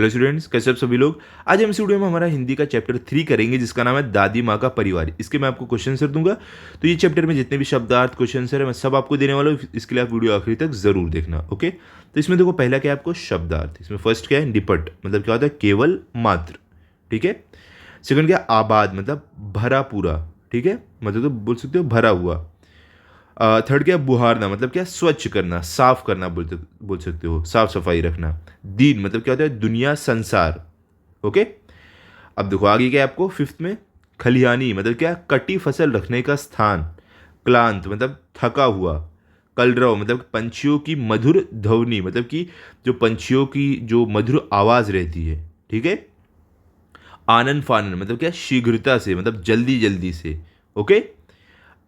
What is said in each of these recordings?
Hello students, कैसे आप सभी लोग। आज हम इस वीडियो में हमारा हिंदी का चैप्टर 3 करेंगे जिसका नाम है दादी माँ का परिवार। इसके मैं आपको क्वेश्चन आंसर दूंगा। तो ये चैप्टर में जितने भी शब्दार्थ क्वेश्चन आंसर है मैं सब आपको देने वाला हूँ। इसके लिए आप वीडियो आखिरी तक जरूर देखना। ओके, तो इसमें देखो पहला क्या है आपको शब्दार्थ। इसमें फर्स्ट क्या है निपट, मतलब क्या होता है केवल मात्र। ठीक है। सेकंड क्या है आबाद, मतलब भरा पूरा। ठीक है, मतलब तो बोल सकते हो भरा हुआ। थर्ड क्या बुहारना, मतलब क्या स्वच्छ करना, साफ करना बोल सकते हो, साफ सफाई रखना। दीन मतलब क्या होता है दुनिया, संसार। ओके। अब देखो आगे क्या है आपको फिफ्थ में खलिहानी, मतलब क्या कटी फसल रखने का स्थान। क्लांत मतलब थका हुआ। कलरव मतलब पंछियों की मधुर ध्वनि, मतलब कि जो पंछियों की जो मधुर आवाज़ रहती है। ठीक है। आनन फानन मतलब क्या शीघ्रता से, मतलब जल्दी जल्दी से। ओके।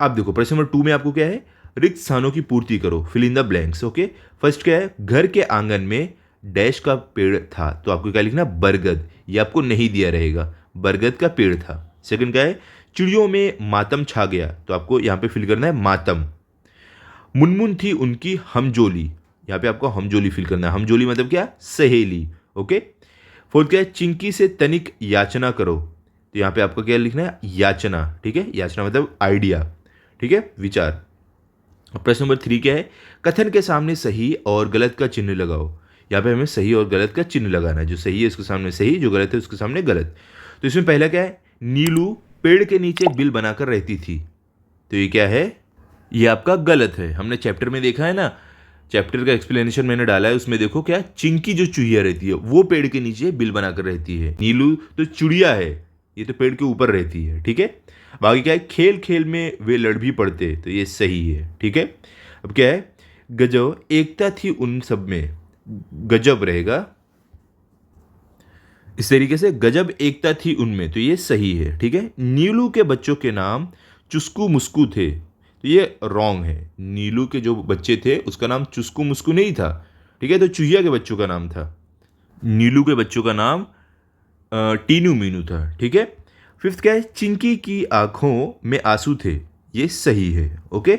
अब देखो प्रश्न नंबर 2 में आपको क्या है रिक्त स्थानों की पूर्ति करो, fill in the blanks. Okay. First क्या है घर के आंगन में डैश का पेड़ था, तो आपको क्या लिखना बरगद। ये आपको नहीं दिया रहेगा, बरगद का पेड़ था। सेकंड क्या है चिड़ियों में मातम छा गया, तो आपको यहाँ पे फिल करना है मातम। मुनमुन थी उनकी हमजोली, यहाँ पे आपको हमजोली फिल करना है। हमजोली मतलब क्या सहेली। ओके। फोर्थ क्या है चिंकी से तनिक याचना करो, तो यहाँ पे आपको क्या लिखना है याचना। ठीक है, याचना मतलब आइडिया। ठीक है, विचार। प्रश्न नंबर 3 क्या है कथन के सामने सही और गलत का चिन्ह लगाओ। यहाँ पे हमें सही और गलत का चिन्ह लगाना है। जो सही है उसके सामने सही, जो गलत है उसके सामने गलत। तो इसमें पहला क्या है नीलू पेड़ के नीचे बिल बनाकर रहती थी, तो ये क्या है ये आपका गलत है। हमने चैप्टर में देखा है ना, चैप्टर का एक्सप्लेनेशन मैंने डाला है, उसमें देखो क्या चिंकी जो चूहिया रहती है वो पेड़ के नीचे बिल बनाकर रहती है। नीलू तो चिड़िया है, ये तो पेड़ के ऊपर रहती है। ठीक है। बाकी क्या है खेल खेल में वे लड़ भी पड़ते, तो ये सही है। ठीक है। अब क्या है गजब एकता थी उन सब में, गजब रहेगा इस तरीके से, गजब एकता थी उनमें, तो ये सही है। ठीक है। नीलू के बच्चों के नाम चुस्कू मुस्कू थे, तो ये रॉन्ग है। नीलू के जो बच्चे थे उसका नाम चुस्कू मुस्कू नहीं था। ठीक है, तो चूहिया के बच्चों का नाम था। नीलू के बच्चों का नाम टीनू मीनू था। ठीक है। फिफ्थ क्या है चिंकी की आंखों में आंसू थे, ये सही है। ओके।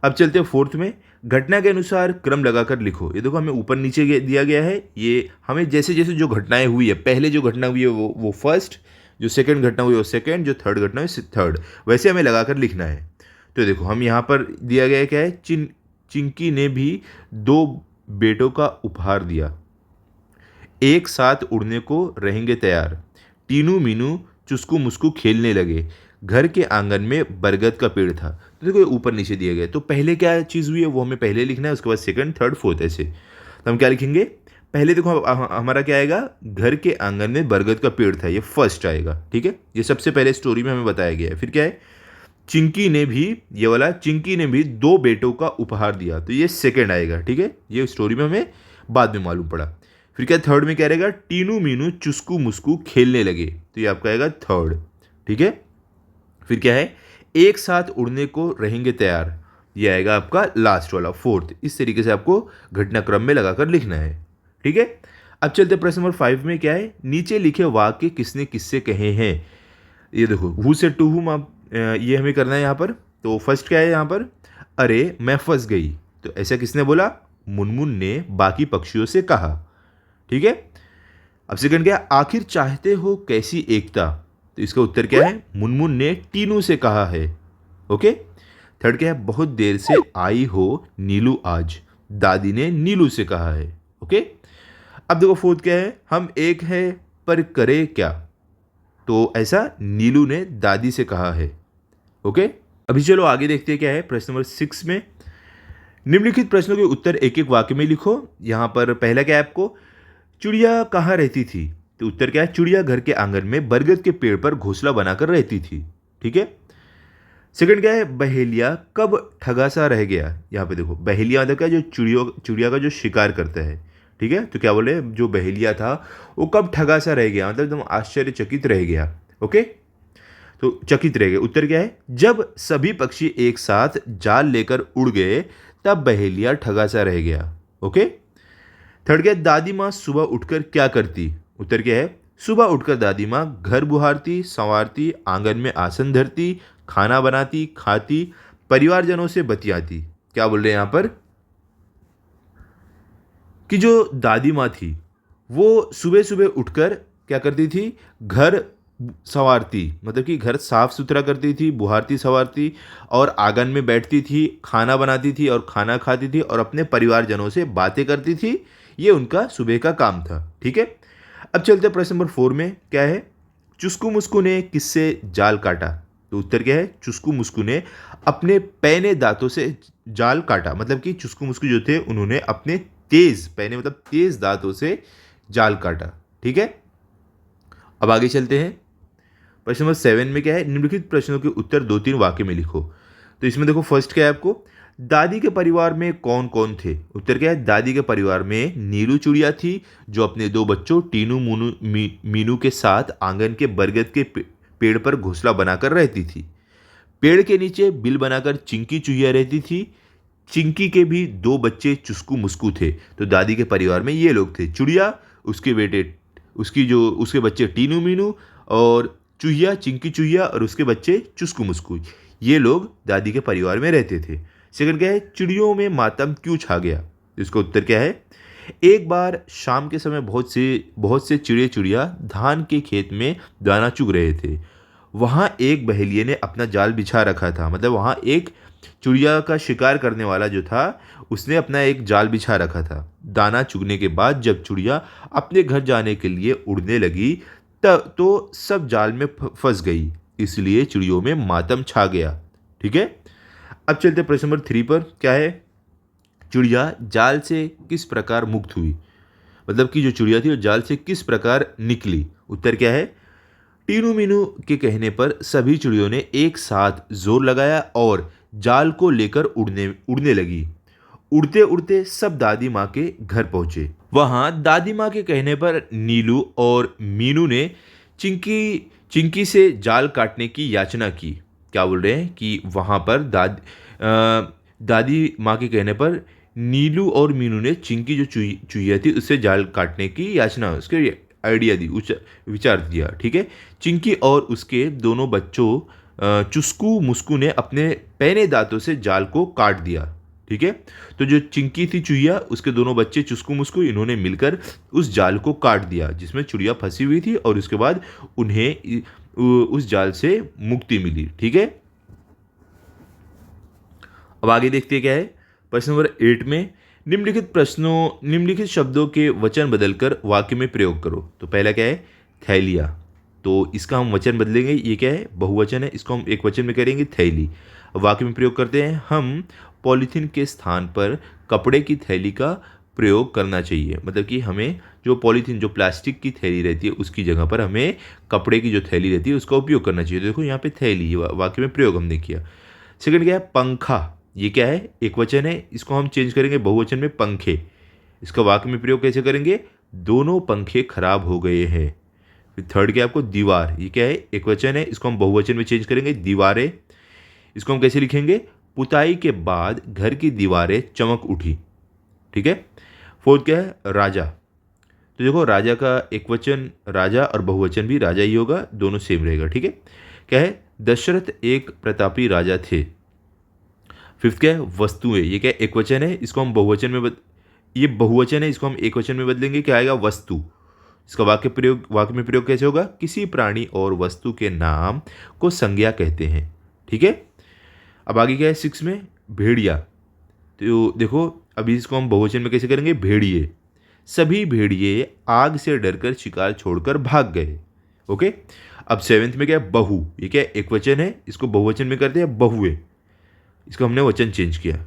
अब चलते हैं फोर्थ में घटना के अनुसार क्रम लगाकर लिखो। ये देखो हमें ऊपर नीचे दिया गया है, ये हमें जैसे जैसे जो घटनाएं हुई है, पहले जो घटना हुई है वो फर्स्ट, जो सेकंड घटना हुई है वो सेकंड, जो थर्ड घटना हुई थर्ड, वैसे हमें लगाकर लिखना है। तो देखो हम यहाँ पर दिया गया है क्या है चिंकी ने भी 2 बेटों का उपहार दिया, एक साथ उड़ने को रहेंगे तैयार, टीनू मीनू चुस्कू मुस्कू खेलने लगे, घर के आंगन में बरगद का पेड़ था। तो देखो ये ऊपर नीचे दिया गया है, तो पहले क्या चीज़ हुई है वो हमें पहले लिखना है, उसके बाद सेकंड थर्ड फोर्थ ऐसे। तो हम क्या लिखेंगे पहले देखो हमारा क्या आएगा घर के आंगन में बरगद का पेड़ था, ये फर्स्ट आएगा। ठीक है, ये सबसे पहले स्टोरी में हमें बताया गया है। फिर क्या है चिंकी ने भी, ये वाला चिंकी ने भी 2 बेटों का उपहार दिया, तो ये सेकंड आएगा। ठीक है, ये स्टोरी में हमें बाद में मालूम पड़ा। फिर क्या थर्ड में क्या रहेगा टीनू मीनू चुस्कू मुस्कू खेलने लगे, तो ये आपका आएगा थर्ड। ठीक है। फिर क्या है एक साथ उड़ने को रहेंगे तैयार, ये आएगा आपका लास्ट वाला फोर्थ। इस तरीके से आपको घटनाक्रम में लगाकर लिखना है। ठीक है। अब चलते प्रश्न नंबर 5 में क्या है नीचे लिखे वाक्य किसने किससे कहे हैं। ये देखो हु से टू हुम, आप ये हमें करना है यहाँ पर। तो फर्स्ट क्या है यहाँ पर अरे मैं फंस गई, तो ऐसा किसने बोला मुनमुन ने बाकी पक्षियों से कहा। ठीक है। अब सेकंड क्या है आखिर चाहते हो कैसी एकता, तो इसका उत्तर क्या है मुनमुन ने टीनू से कहा है। ओके। थर्ड क्या है बहुत देर से आई हो नीलू आज, दादी ने नीलू से कहा है। ओके। अब देखो फोर्थ क्या है हम एक है पर करे क्या, तो ऐसा नीलू ने दादी से कहा है। ओके। अभी चलो आगे देखते हैं क्या है प्रश्न नंबर 6 में निम्नलिखित प्रश्नों के उत्तर एक एक वाक्य में लिखो। यहाँ पर पहला क्या है आपको चिड़िया कहाँ रहती थी, तो उत्तर क्या है चिड़िया घर के आंगन में बरगद के पेड़ पर घोंसला बनाकर रहती थी। ठीक है। सेकंड क्या है बहेलिया कब ठगा सा रह गया, यहाँ पे देखो बहेलिया मतलब क्या जो चिड़िया का जो शिकार करता है। ठीक है, तो क्या बोले जो बहेलिया था वो कब ठगा सा रह गया, मतलब एकदम आश्चर्यचकित रह गया। ओके, तो चकित रह गए। उत्तर क्या है जब सभी पक्षी एक साथ जाल लेकर उड़ गए तब बहेलिया ठगा सा रह गया। ओके। थर्ड क्या है दादी माँ सुबह उठकर क्या करती, उत्तर क्या है सुबह उठकर दादी माँ घर बुहारती संवारती आंगन में आसन धरती खाना बनाती खाती परिवारजनों से बतियाती। क्या बोल रहे हैं यहाँ पर कि जो दादी माँ थी वो सुबह सुबह उठकर क्या करती थी, घर संवारती, मतलब कि घर साफ सुथरा करती थी, बुहारती संवारती, और आंगन में बैठती थी, खाना बनाती थी और खाना खाती थी और अपने परिवारजनों से बातें करती थी। ये उनका सुबह का काम था। ठीक है, अब चलते हैं प्रश्न नंबर 4 में। क्या है, चुस्कू मुस्कू ने किससे जाल काटा? तो उत्तर क्या है, चुस्कू मुस्कू ने अपने पैने दांतों से जाल काटा। मतलब कि चुस्कू मुस्कू जो थे उन्होंने अपने तेज पैने मतलब तेज दांतों से जाल काटा। ठीक है, अब आगे चलते हैं। प्रश्न नंबर 7 में क्या है, निम्नलिखित प्रश्नों के उत्तर 2-3 वाक्य में लिखो। तो इसमें देखो फर्स्ट क्या है आपको, दादी के परिवार में कौन कौन थे? उत्तर क्या है, दादी के परिवार में नीलू चुड़िया थी जो अपने 2 बच्चों टीनू मीनू के साथ आंगन के बरगद के पेड़ पर घोंसला बनाकर रहती थी। पेड़ के नीचे बिल बनाकर चिंकी चुहिया रहती थी। चिंकी के भी 2 बच्चे चुस्कू मुस्कू थे। तो दादी के परिवार में ये लोग थे, चुड़िया, उसके बेटे, उसके बच्चे टीनू मीनू, और चूहिया, चिंकी चूहिया, और उसके बच्चे चुस्कू मुस्कू। ये लोग दादी के परिवार में रहते थे। सेकंड क्या है, चिड़ियों में मातम क्यों छा गया? इसका उत्तर क्या है, एक बार शाम के समय बहुत से चिड़िया चुड़िया धान के खेत में दाना चुग रहे थे। वहाँ एक बहेलिये ने अपना जाल बिछा रखा था। मतलब वहाँ एक चिड़िया का शिकार करने वाला जो था उसने अपना एक जाल बिछा रखा था। दाना चुगने के बाद जब चिड़िया अपने घर जाने के लिए उड़ने लगी तब तो सब जाल में फंस गई, इसलिए चिड़ियों में मातम छा गया। ठीक है, अब चलते प्रश्न नंबर 3 पर। क्या है, चिड़िया जाल से किस प्रकार मुक्त हुई? मतलब कि जो चिड़िया थी वो जाल से किस प्रकार निकली? उत्तर क्या है, टीनू मीनू के कहने पर सभी चिड़ियों ने एक साथ जोर लगाया और जाल को लेकर उड़ने लगी। उड़ते उड़ते सब दादी माँ के घर पहुंचे। वहां दादी माँ के कहने पर नीलू और मीनू ने चिंकी से जाल काटने की याचना की। क्या बोल रहे हैं कि वहां पर दादी माँ के कहने पर नीलू और मीनू ने चिंकी जो चुहिया थी उससे जाल काटने की याचना, उसके आइडिया दी, विचार दिया। ठीक है, चिंकी और उसके दोनों बच्चों चुस्कू मुस्कू ने अपने पैने दांतों से जाल को काट दिया। ठीक है, तो जो चिंकी थी चुहिया, उसके दोनों बच्चे चुस्कू मुस्कू, इन्होंने मिलकर उस जाल को काट दिया जिसमें चिड़िया फंसी हुई थी, और उसके बाद उन्हें उस जाल से मुक्ति मिली। ठीक है, अब आगे देखते हैं क्या है। प्रश्न नंबर 8 में निम्नलिखित शब्दों के वचन बदलकर वाक्य में प्रयोग करो। तो पहला क्या है, थैलिया। तो इसका हम वचन बदलेंगे, ये क्या है, बहुवचन है, इसको हम एक वचन में करेंगे थैली। अब वाक्य में प्रयोग करते हैं, हम पॉलीथीन के स्थान पर कपड़े की थैली का प्रयोग करना चाहिए। मतलब कि हमें जो पॉलीथीन, जो प्लास्टिक की थैली रहती है उसकी जगह पर हमें कपड़े की जो थैली रहती है उसका उपयोग करना चाहिए। तो देखो यहाँ पे थैली वाक्य में प्रयोग हमने किया। सेकंड क्या है, पंखा। ये क्या है, एक वचन है, इसको हम चेंज करेंगे बहुवचन में पंखे। इसका वाक्य में प्रयोग कैसे करेंगे, दोनों पंखे खराब हो गए हैं। फिर थर्ड क्या है आपको, दीवार। ये क्या है, एक वचन है, इसको हम बहुवचन में चेंज करेंगे दीवारें। इसको हम कैसे लिखेंगे, पुताई के बाद घर की दीवारें चमक उठी। ठीक है, फोर्थ क्या है, राजा। तो देखो राजा का एक वचन राजा और बहुवचन भी राजा ही होगा, दोनों सेम रहेगा। ठीक है, क्या है, दशरथ एक प्रतापी राजा थे। फिफ्थ क्या है, वस्तुएं। ये क्या है, एक वचन है, इसको हम बहुवचन में ये बहुवचन है, इसको हम एक वचन में बदलेंगे, क्या आएगा, वस्तु। इसका वाक्य में प्रयोग कैसे होगा, किसी प्राणी और वस्तु के नाम को संज्ञा कहते हैं। ठीक है, अब आगे क्या है 6 में, भेड़िया। तो देखो अभी इसको हम बहुवचन में कैसे करेंगे, भेड़िए। सभी भेड़िए आग से डरकर शिकार छोड़कर भाग गए। ओके, अब 7th में क्या है, बहू। ये क्या है, एक वचन है, इसको बहुवचन में करते हैं बहुए। इसको हमने वचन चेंज किया।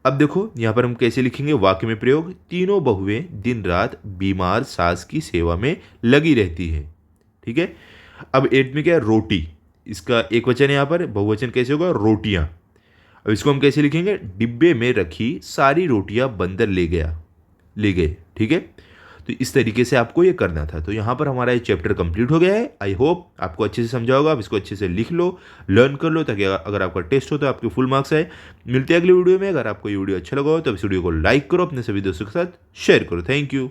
अब देखो यहाँ पर हम कैसे लिखेंगे, वाक्य में प्रयोग, तीनों बहुएं दिन रात बीमार सास की सेवा में लगी रहती है। ठीक है, अब 8 में क्या है, रोटी। इसका एक वचन है, यहाँ पर बहुवचन कैसे होगा, रोटियां। अब इसको हम कैसे लिखेंगे, डिब्बे में रखी सारी रोटियां बंदर ले गए। ठीक है, तो इस तरीके से आपको ये करना था। तो यहाँ पर हमारा ये चैप्टर कंप्लीट हो गया है। आई होप आपको अच्छे से समझा होगा। आप इसको अच्छे से लिख लो, लर्न कर लो, ताकि अगर आपका टेस्ट हो तो आपके फुल मार्क्स आए। मिलते हैं अगले वीडियो में। अगर आपको ये वीडियो अच्छा लगा हो तो इस वीडियो को लाइक करो, अपने सभी दोस्तों के साथ शेयर करो। Thank you.